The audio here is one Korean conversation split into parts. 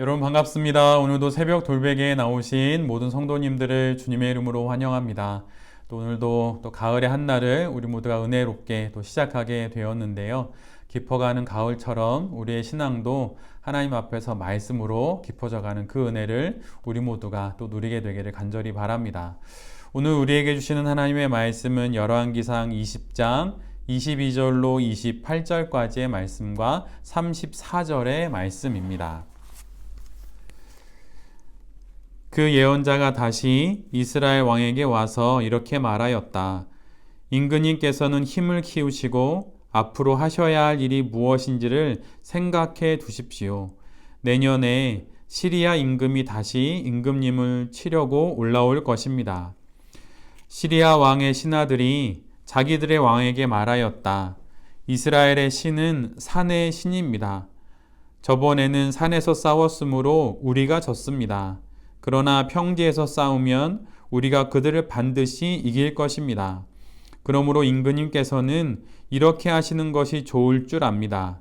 여러분 반갑습니다. 오늘도 새벽 돌베개에 나오신 모든 성도님들을 주님의 이름으로 환영합니다. 또 오늘도 또 가을의 한날을 우리 모두가 은혜롭게 또 시작하게 되었는데요. 깊어가는 가을처럼 우리의 신앙도 하나님 앞에서 말씀으로 깊어져가는 그 은혜를 우리 모두가 또 누리게 되기를 간절히 바랍니다. 오늘 우리에게 주시는 하나님의 말씀은 열왕기상 20장 22절로 28절까지의 말씀과 34절의 말씀입니다. 그 예언자가 다시 이스라엘 왕에게 와서 이렇게 말하였다. 임금님께서는 힘을 키우시고 앞으로 하셔야 할 일이 무엇인지를 생각해 두십시오. 내년에 시리아 임금이 다시 임금님을 치려고 올라올 것입니다. 시리아 왕의 신하들이 자기들의 왕에게 말하였다. 이스라엘의 신은 산의 신입니다. 저번에는 산에서 싸웠으므로 우리가 졌습니다. 그러나 평지에서 싸우면 우리가 그들을 반드시 이길 것입니다. 그러므로 임금님께서는 이렇게 하시는 것이 좋을 줄 압니다.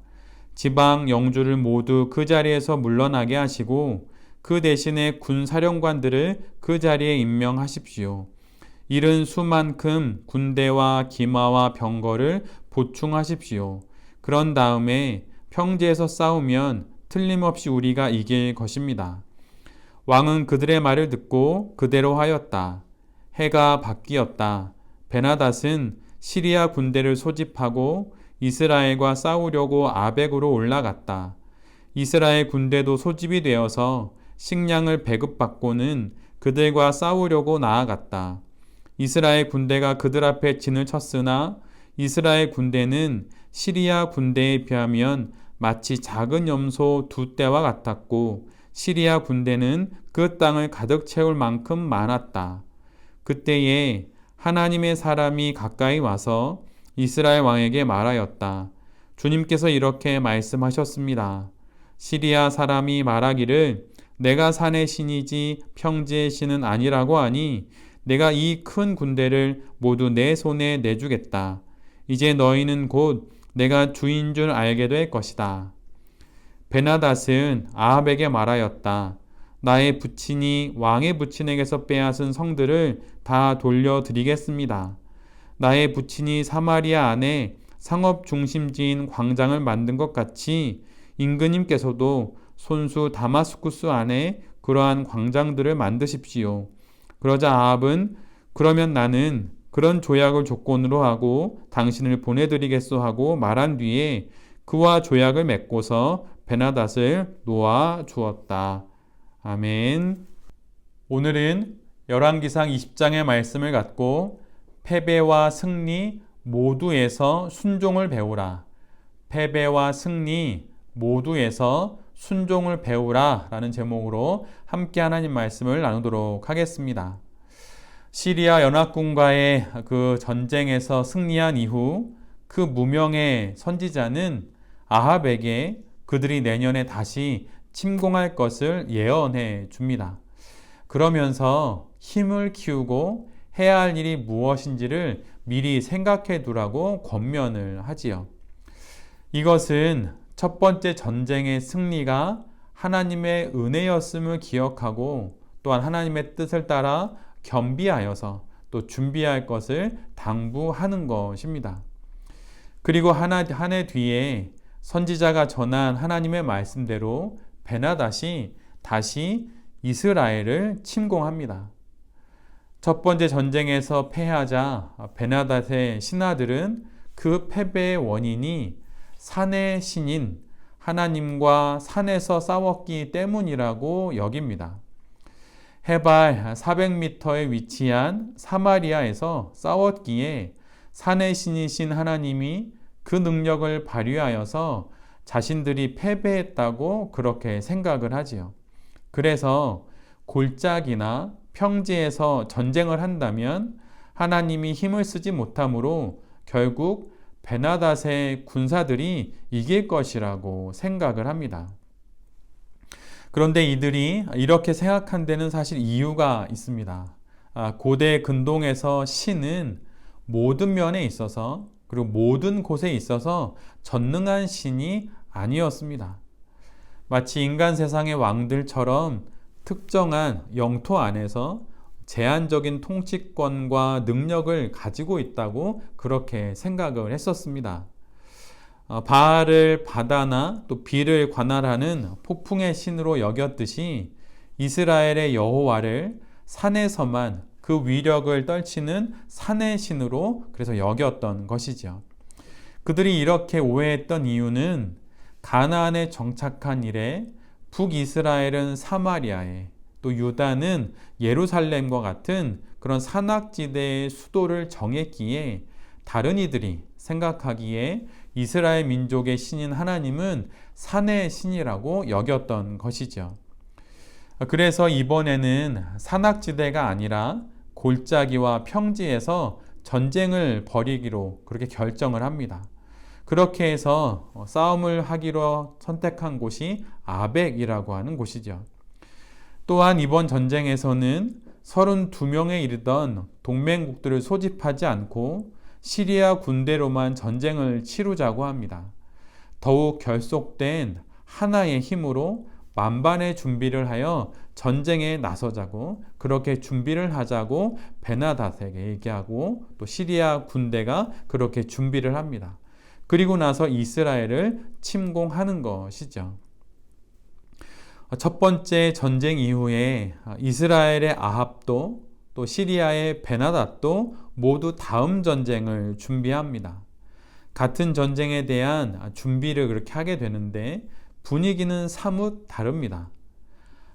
지방 영주를 모두 그 자리에서 물러나게 하시고 그 대신에 군사령관들을 그 자리에 임명하십시오. 이른 수만큼 군대와 기마와 병거를 보충하십시오. 그런 다음에 평지에서 싸우면 틀림없이 우리가 이길 것입니다. 왕은 그들의 말을 듣고 그대로 하였다. 해가 바뀌었다. 베나닷은 시리아 군대를 소집하고 이스라엘과 싸우려고 아벡으로 올라갔다. 이스라엘 군대도 소집이 되어서 식량을 배급받고는 그들과 싸우려고 나아갔다. 이스라엘 군대가 그들 앞에 진을 쳤으나 이스라엘 군대는 시리아 군대에 비하면 마치 작은 염소 두 떼와 같았고 시리아 군대는 그 땅을 가득 채울 만큼 많았다. 그때에 하나님의 사람이 가까이 와서 이스라엘 왕에게 말하였다. 주님께서 이렇게 말씀하셨습니다. 시리아 사람이 말하기를 내가 산의 신이지 평지의 신은 아니라고 하니 내가 이 큰 군대를 모두 내 손에 내주겠다. 이제 너희는 곧 내가 주인 줄 알게 될 것이다. 베나닷은 아합에게 말하였다. 나의 부친이 왕의 부친에게서 빼앗은 성들을 다 돌려드리겠습니다. 나의 부친이 사마리아 안에 상업 중심지인 광장을 만든 것 같이 임금님께서도 손수 다마스쿠스 안에 그러한 광장들을 만드십시오. 그러자 아합은 그러면 나는 그런 조약을 조건으로 하고 당신을 보내드리겠소 하고 말한 뒤에 그와 조약을 맺고서 베나닷을 놓아 주었다. 아멘. 오늘은 열왕기상 20장의 말씀을 갖고 패배와 승리 모두에서 순종을 배우라. 패배와 승리 모두에서 순종을 배우라 라는 제목으로 함께 하나님 말씀을 나누도록 하겠습니다. 시리아 연합군과의 그 전쟁에서 승리한 이후 그 무명의 선지자는 아합에게 그들이 내년에 다시 침공할 것을 예언해 줍니다. 그러면서 힘을 키우고 해야 할 일이 무엇인지를 미리 생각해 두라고 권면을 하지요. 이것은 첫 번째 전쟁의 승리가 하나님의 은혜였음을 기억하고 또한 하나님의 뜻을 따라 겸비하여서 또 준비할 것을 당부하는 것입니다. 그리고 한 해 뒤에 선지자가 전한 하나님의 말씀대로 베나닷이 다시 이스라엘을 침공합니다. 첫 번째 전쟁에서 패하자 베나닷의 신하들은 그 패배의 원인이 산의 신인 하나님과 산에서 싸웠기 때문이라고 여깁니다. 해발 400m에 위치한 사마리아에서 싸웠기에 산의 신이신 하나님이 그 능력을 발휘하여서 자신들이 패배했다고 그렇게 생각을 하지요. 그래서 골짜기나 평지에서 전쟁을 한다면 하나님이 힘을 쓰지 못하므로 결국 베나닷의 군사들이 이길 것이라고 생각을 합니다. 그런데 이들이 이렇게 생각한 데는 사실 이유가 있습니다. 고대 근동에서 신은 모든 면에 있어서 그리고 모든 곳에 있어서 전능한 신이 아니었습니다. 마치 인간 세상의 왕들처럼 특정한 영토 안에서 제한적인 통치권과 능력을 가지고 있다고 그렇게 생각을 했었습니다. 바알을 바다나 또 비를 관할하는 폭풍의 신으로 여겼듯이 이스라엘의 여호와를 산에서만 그 위력을 떨치는 산의 신으로 그래서 여겼던 것이죠. 그들이 이렇게 오해했던 이유는 가나안에 정착한 이래 북이스라엘은 사마리아에 또 유다는 예루살렘과 같은 그런 산악지대의 수도를 정했기에 다른 이들이 생각하기에 이스라엘 민족의 신인 하나님은 산의 신이라고 여겼던 것이죠. 그래서 이번에는 산악지대가 아니라 골짜기와 평지에서 전쟁을 벌이기로 그렇게 결정을 합니다. 그렇게 해서 싸움을 하기로 선택한 곳이 아벡이라고 하는 곳이죠. 또한 이번 전쟁에서는 32명에 이르던 동맹국들을 소집하지 않고 시리아 군대로만 전쟁을 치르자고 합니다. 더욱 결속된 하나의 힘으로 만반의 준비를 하여 전쟁에 나서자고 그렇게 준비를 하자고 베나닷에게 얘기하고 또 시리아 군대가 그렇게 준비를 합니다. 그리고 나서 이스라엘을 침공하는 것이죠. 첫 번째 전쟁 이후에 이스라엘의 아합도 또 시리아의 베나닷도 모두 다음 전쟁을 준비합니다. 같은 전쟁에 대한 준비를 그렇게 하게 되는데 분위기는 사뭇 다릅니다.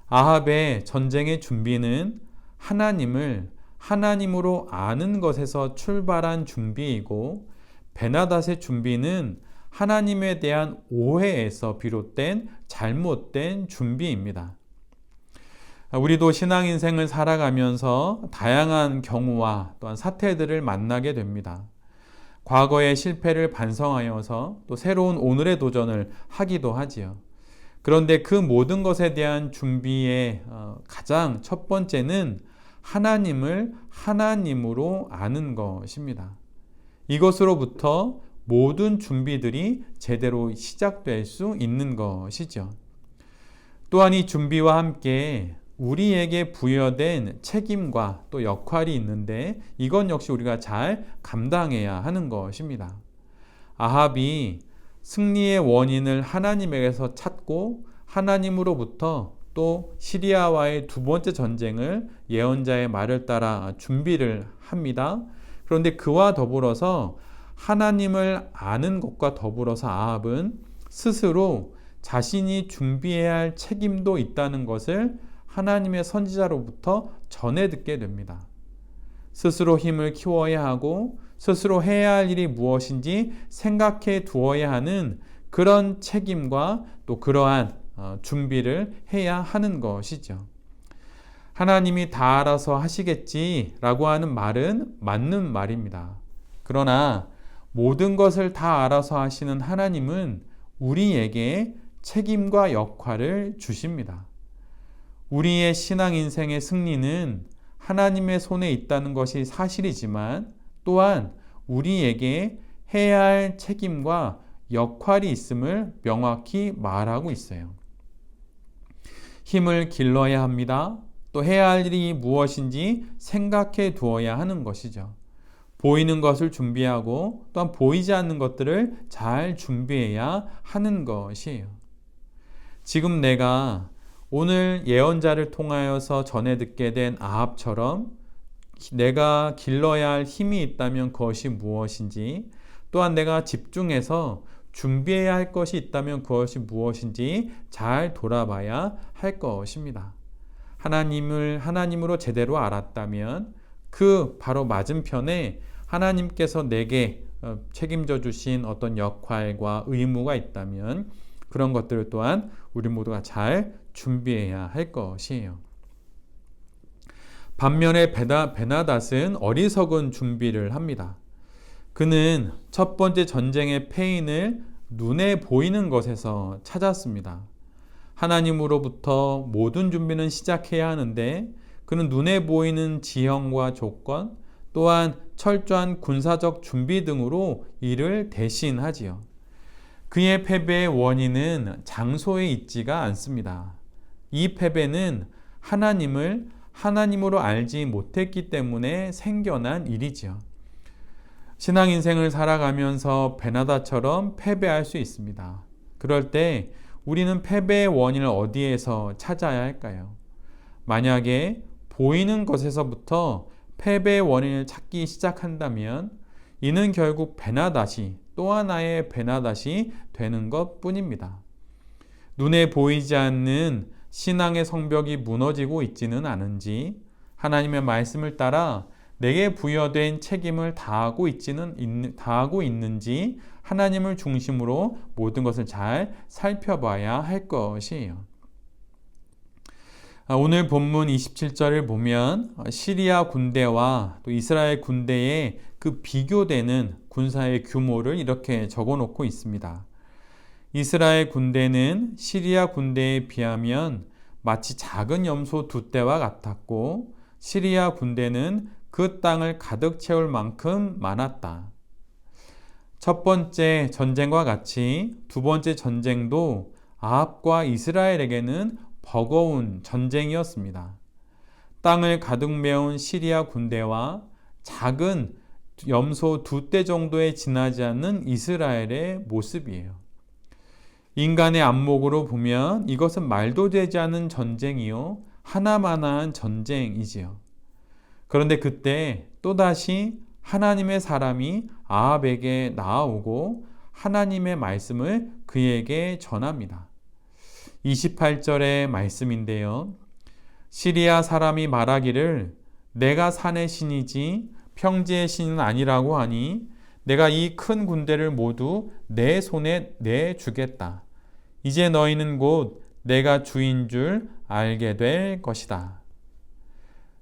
아합의 전쟁의 준비는 하나님을 하나님으로 아는 것에서 출발한 준비이고 베나닷의 준비는 하나님에 대한 오해에서 비롯된 잘못된 준비입니다. 우리도 신앙 인생을 살아가면서 다양한 경우와 또한 사태들을 만나게 됩니다. 과거의 실패를 반성하여서 또 새로운 오늘의 도전을 하기도 하지요. 그런데 그 모든 것에 대한 준비의 가장 첫 번째는 하나님을 하나님으로 아는 것입니다. 이것으로부터 모든 준비들이 제대로 시작될 수 있는 것이죠. 또한 이 준비와 함께 우리에게 부여된 책임과 또 역할이 있는데 이건 역시 우리가 잘 감당해야 하는 것입니다. 아합이 승리의 원인을 하나님에게서 찾고 하나님으로부터 또 시리아와의 두 번째 전쟁을 예언자의 말을 따라 준비를 합니다. 그런데 그와 더불어서 하나님을 아는 것과 더불어서 아합은 스스로 자신이 준비해야 할 책임도 있다는 것을 하나님의 선지자로부터 전해 듣게 됩니다. 스스로 힘을 키워야 하고 스스로 해야 할 일이 무엇인지 생각해 두어야 하는 그런 책임과 또 그러한 준비를 해야 하는 것이죠. 하나님이 다 알아서 하시겠지라고 하는 말은 맞는 말입니다. 그러나 모든 것을 다 알아서 하시는 하나님은 우리에게 책임과 역할을 주십니다. 우리의 신앙 인생의 승리는 하나님의 손에 있다는 것이 사실이지만 또한 우리에게 해야 할 책임과 역할이 있음을 명확히 말하고 있어요. 힘을 길러야 합니다. 또 해야 할 일이 무엇인지 생각해 두어야 하는 것이죠. 보이는 것을 준비하고 또한 보이지 않는 것들을 잘 준비해야 하는 것이에요. 지금 내가 오늘 예언자를 통하여서 전해 듣게 된 아합처럼 내가 길러야 할 힘이 있다면 그것이 무엇인지 또한 내가 집중해서 준비해야 할 것이 있다면 그것이 무엇인지 잘 돌아봐야 할 것입니다. 하나님을 하나님으로 제대로 알았다면 그 바로 맞은편에 하나님께서 내게 책임져 주신 어떤 역할과 의무가 있다면 그런 것들 또한 우리 모두가 잘 준비해야 할 것이에요. 반면에 베나닷은 어리석은 준비를 합니다. 그는 첫 번째 전쟁의 패인을 눈에 보이는 것에서 찾았습니다. 하나님으로부터 모든 준비는 시작해야 하는데 그는 눈에 보이는 지형과 조건 또한 철저한 군사적 준비 등으로 이를 대신하지요. 그의 패배의 원인은 장소에 있지가 않습니다. 이 패배는 하나님을 하나님으로 알지 못했기 때문에 생겨난 일이지요. 신앙 인생을 살아가면서 베나다처럼 패배할 수 있습니다. 그럴 때 우리는 패배의 원인을 어디에서 찾아야 할까요? 만약에 보이는 것에서부터 패배의 원인을 찾기 시작한다면 이는 결국 베나다시, 또 하나의 베나다시 되는 것 뿐입니다. 눈에 보이지 않는 신앙의 성벽이 무너지고 있지는 않은지, 하나님의 말씀을 따라 내게 부여된 책임을 다하고 있는지 하나님을 중심으로 모든 것을 잘 살펴봐야 할 것이에요. 오늘 본문 27절을 보면 시리아 군대와 또 이스라엘 군대의 그 비교되는 군사의 규모를 이렇게 적어 놓고 있습니다. 이스라엘 군대는 시리아 군대에 비하면 마치 작은 염소 두 떼와 같았고, 시리아 군대는 그 땅을 가득 채울 만큼 많았다. 첫 번째 전쟁과 같이 두 번째 전쟁도 아합과 이스라엘에게는 버거운 전쟁이었습니다. 땅을 가득 메운 시리아 군대와 작은 염소 두 떼 정도에 지나지 않는 이스라엘의 모습이에요. 인간의 안목으로 보면 이것은 말도 되지 않은 전쟁이요, 하나마나한 전쟁이지요. 그런데 그때 또다시 하나님의 사람이 아합에게 나아오고 하나님의 말씀을 그에게 전합니다. 28절의 말씀인데요. 시리아 사람이 말하기를 내가 산의 신이지 평지의 신은 아니라고 하니 내가 이 큰 군대를 모두 내 손에 내주겠다. 이제 너희는 곧 내가 주인 줄 알게 될 것이다.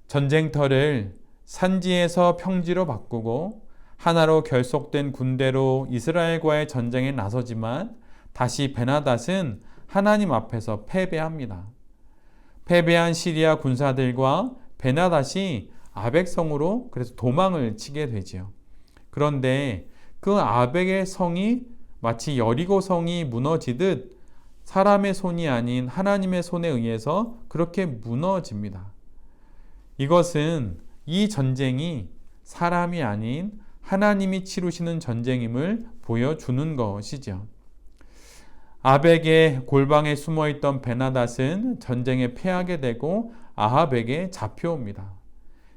전쟁터를 산지에서 평지로 바꾸고 하나로 결속된 군대로 이스라엘과의 전쟁에 나서지만 다시 베나닷은 하나님 앞에서 패배합니다. 패배한 시리아 군사들과 베나닷이 아벡성으로 그래서 도망을 치게 되지요. 그런데 그 아벡의 성이 마치 여리고 성이 무너지듯 사람의 손이 아닌 하나님의 손에 의해서 그렇게 무너집니다. 이것은 이 전쟁이 사람이 아닌 하나님이 치루시는 전쟁임을 보여주는 것이죠. 아벡의 골방에 숨어있던 베나닷은 전쟁에 패하게 되고 아합에게 잡혀옵니다.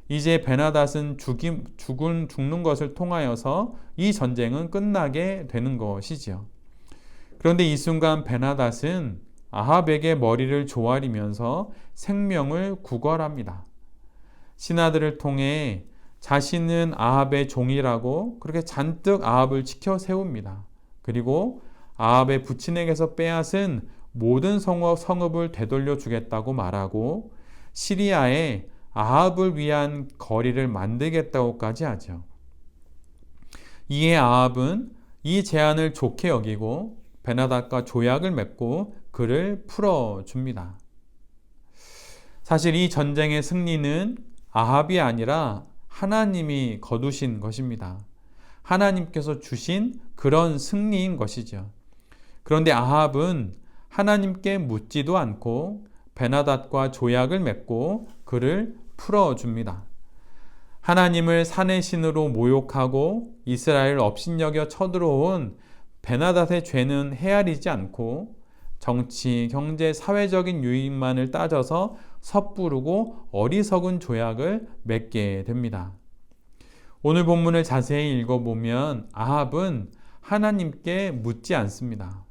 이제 베나닷은 죽는 것을 통하여서 이 전쟁은 끝나게 되는 것이지요. 그런데 이 순간 베나닷은 아합에게 머리를 조아리면서 생명을 구걸합니다. 신하들을 통해 자신은 아합의 종이라고 그렇게 잔뜩 아합을 지켜 세웁니다. 그리고 아합의 부친에게서 빼앗은 모든 성읍을 되돌려 주겠다고 말하고 시리아에 아합을 위한 거리를 만들겠다고까지 하죠. 이에 아합은 이 제안을 좋게 여기고 베나닷과 조약을 맺고 그를 풀어줍니다. 사실 이 전쟁의 승리는 아합이 아니라 하나님이 거두신 것입니다. 하나님께서 주신 그런 승리인 것이죠. 그런데 아합은 하나님께 묻지도 않고 베나닷과 조약을 맺고 그를 풀어줍니다. 하나님을 산의 신으로 모욕하고 이스라엘을 업신여겨 쳐들어온 베나닷의 죄는 헤아리지 않고 정치, 경제, 사회적인 유익만을 따져서 섣부르고 어리석은 조약을 맺게 됩니다. 오늘 본문을 자세히 읽어보면 아합은 하나님께 묻지 않습니다.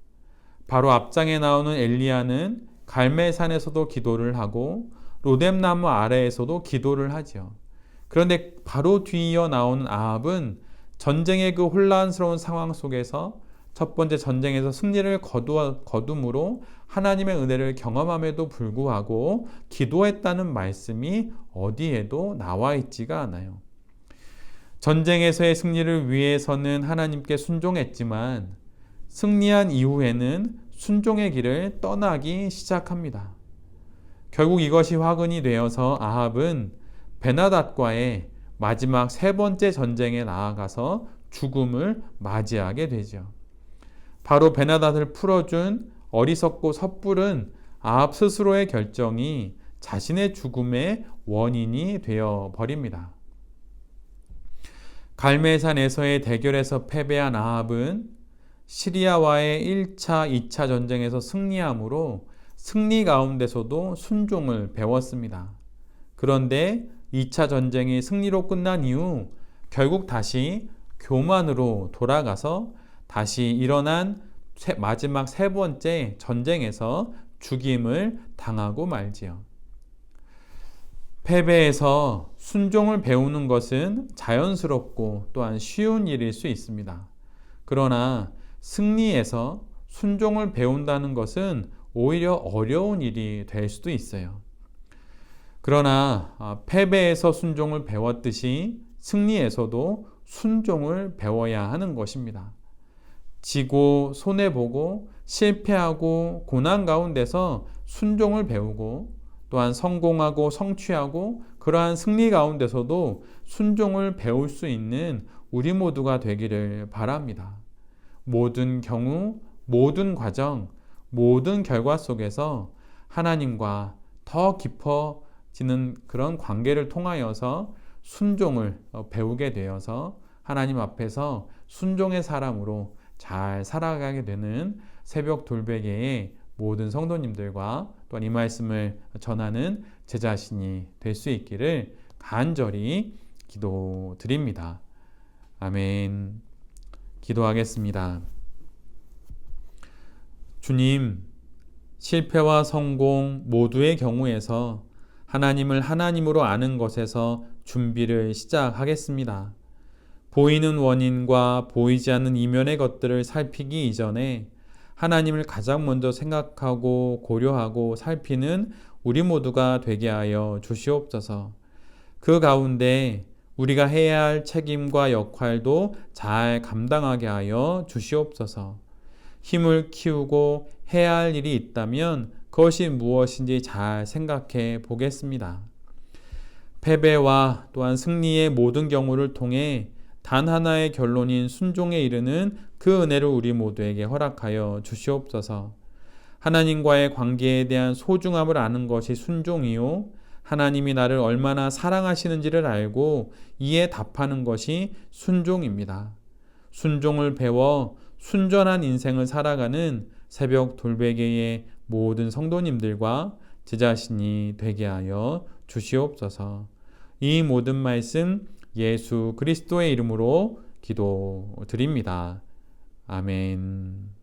바로 앞장에 나오는 엘리야는 갈멜산에서도 기도를 하고 로뎀나무 아래에서도 기도를 하죠. 그런데 바로 뒤이어 나오는 아합은 전쟁의 그 혼란스러운 상황 속에서 첫 번째 전쟁에서 승리를 거둠으로 하나님의 은혜를 경험함에도 불구하고 기도했다는 말씀이 어디에도 나와 있지가 않아요. 전쟁에서의 승리를 위해서는 하나님께 순종했지만 승리한 이후에는 순종의 길을 떠나기 시작합니다. 결국 이것이 화근이 되어서 아합은 베나닷과의 마지막 세 번째 전쟁에 나아가서 죽음을 맞이하게 되죠. 바로 베나닷을 풀어준 어리석고 섣부른 아합 스스로의 결정이 자신의 죽음의 원인이 되어 버립니다. 갈멜산에서의 대결에서 패배한 아합은 시리아와의 1차, 2차 전쟁에서 승리함으로 승리 가운데서도 순종을 배웠습니다. 그런데 2차 전쟁이 승리로 끝난 이후 결국 다시 교만으로 돌아가서 다시 일어난 마지막 세 번째 전쟁에서 죽임을 당하고 말지요. 패배에서 순종을 배우는 것은 자연스럽고 또한 쉬운 일일 수 있습니다. 그러나 승리에서 순종을 배운다는 것은 오히려 어려운 일이 될 수도 있어요. 그러나 패배에서 순종을 배웠듯이 승리에서도 순종을 배워야 하는 것입니다. 지고 손해보고 실패하고 고난 가운데서 순종을 배우고 또한 성공하고 성취하고 그러한 승리 가운데서도 순종을 배울 수 있는 우리 모두가 되기를 바랍니다. 모든 경우, 모든 과정, 모든 결과 속에서 하나님과 더 깊어지는 그런 관계를 통하여서 순종을 배우게 되어서 하나님 앞에서 순종의 사람으로 잘 살아가게 되는 새벽 돌베개의 모든 성도님들과 또한 이 말씀을 전하는 제 자신이 될 수 있기를 간절히 기도드립니다. 아멘. 기도하겠습니다. 주님, 실패와 성공 모두의 경우에서 하나님을 하나님으로 아는 것에서 준비를 시작하겠습니다. 보이는 원인과 보이지 않는 이면의 것들을 살피기 이전에 하나님을 가장 먼저 생각하고 고려하고 살피는 우리 모두가 되게 하여 주시옵소서. 그 가운데 우리가 해야 할 책임과 역할도 잘 감당하게 하여 주시옵소서. 힘을 키우고 해야 할 일이 있다면 그것이 무엇인지 잘 생각해 보겠습니다. 패배와 또한 승리의 모든 경우를 통해 단 하나의 결론인 순종에 이르는 그 은혜를 우리 모두에게 허락하여 주시옵소서. 하나님과의 관계에 대한 소중함을 아는 것이 순종이요, 하나님이 나를 얼마나 사랑하시는지를 알고 이에 답하는 것이 순종입니다. 순종을 배워 순전한 인생을 살아가는 새벽 돌베개의 모든 성도님들과 제 자신이 되게 하여 주시옵소서. 이 모든 말씀 예수 그리스도의 이름으로 기도드립니다. 아멘.